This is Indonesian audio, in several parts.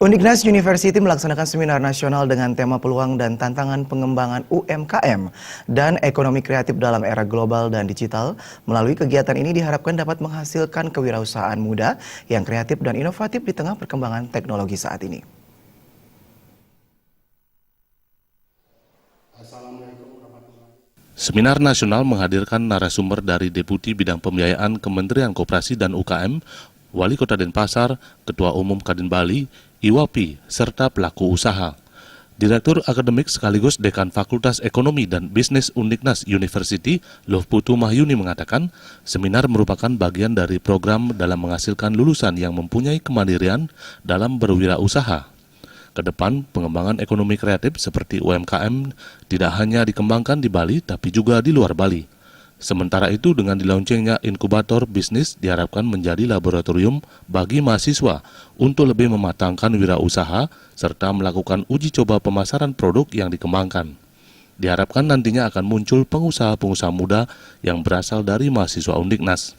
Undiknas University melaksanakan seminar nasional dengan tema peluang dan tantangan pengembangan UMKM dan ekonomi kreatif dalam era global dan digital. Melalui kegiatan ini diharapkan dapat menghasilkan kewirausahaan muda yang kreatif dan inovatif di tengah perkembangan teknologi saat ini. Seminar nasional menghadirkan narasumber dari Deputi Bidang Pembiayaan Kementerian Koperasi dan UKM, Wali Kota Denpasar, Ketua Umum Kadin Bali, IWAPI, serta pelaku usaha. Direktur Akademik sekaligus Dekan Fakultas Ekonomi dan Bisnis Undiknas University, Lovputu Mahyuni mengatakan, seminar merupakan bagian dari program dalam menghasilkan lulusan yang mempunyai kemandirian dalam berwirausaha. Kedepan, pengembangan ekonomi kreatif seperti UMKM tidak hanya dikembangkan di Bali, tapi juga di luar Bali. Sementara itu, dengan dilaunchingnya inkubator bisnis diharapkan menjadi laboratorium bagi mahasiswa untuk lebih mematangkan wirausaha serta melakukan uji coba pemasaran produk yang dikembangkan. Diharapkan nantinya akan muncul pengusaha-pengusaha muda yang berasal dari mahasiswa Undiknas.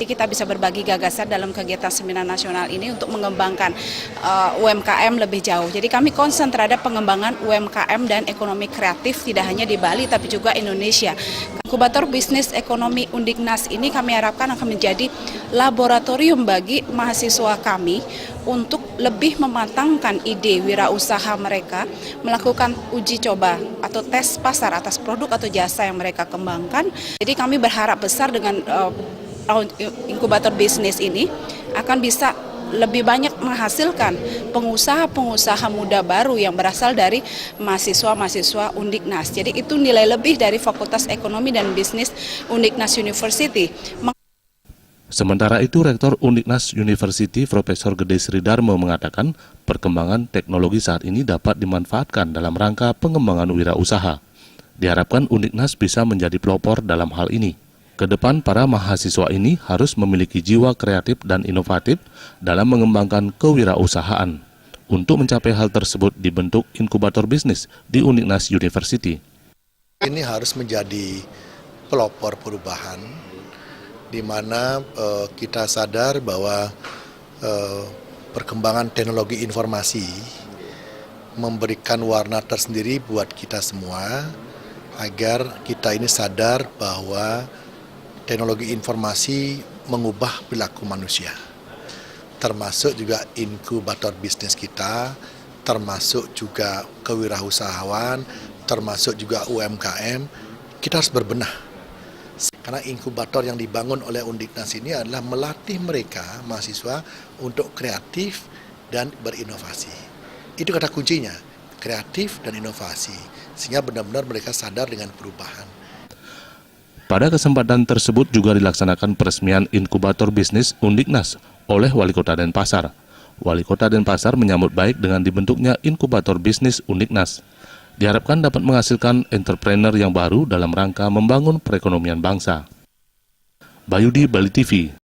Kita bisa berbagi gagasan dalam kegiatan seminar nasional ini untuk mengembangkan UMKM lebih jauh. Jadi kami konsen terhadap pengembangan UMKM dan ekonomi kreatif tidak hanya di Bali tapi juga Indonesia. Inkubator bisnis ekonomi Undiknas ini kami harapkan akan menjadi laboratorium bagi mahasiswa kami untuk lebih mematangkan ide wirausaha mereka, melakukan uji coba atau tes pasar atas produk atau jasa yang mereka kembangkan. Jadi kami berharap besar dengan inkubator bisnis ini akan bisa lebih banyak menghasilkan pengusaha-pengusaha muda baru yang berasal dari mahasiswa-mahasiswa Undiknas. Jadi itu nilai lebih dari Fakultas Ekonomi dan Bisnis Undiknas University. Sementara itu, Rektor Undiknas University, Profesor Gede Sri Darmo mengatakan perkembangan teknologi saat ini dapat dimanfaatkan dalam rangka pengembangan wirausaha. Diharapkan Undiknas bisa menjadi pelopor dalam hal ini. Kedepan, para mahasiswa ini harus memiliki jiwa kreatif dan inovatif dalam mengembangkan kewirausahaan. Untuk mencapai hal tersebut dibentuk inkubator bisnis di Undiknas University. Ini harus menjadi pelopor perubahan, di mana kita sadar bahwa perkembangan teknologi informasi memberikan warna tersendiri buat kita semua, agar kita ini sadar bahwa teknologi informasi mengubah perilaku manusia, termasuk juga inkubator bisnis kita, termasuk juga kewirausahaan, termasuk juga UMKM. Kita harus berbenah, karena inkubator yang dibangun oleh Undiknas ini adalah melatih mereka, mahasiswa, untuk kreatif dan berinovasi. Itu kata kuncinya, kreatif dan inovasi, sehingga benar-benar mereka sadar dengan perubahan. Pada kesempatan tersebut juga dilaksanakan peresmian inkubator bisnis Undiknas oleh Wali Kota Denpasar. Wali Kota Denpasar menyambut baik dengan dibentuknya inkubator bisnis Undiknas. Diharapkan dapat menghasilkan entrepreneur yang baru dalam rangka membangun perekonomian bangsa. Bayudi, Bali TV.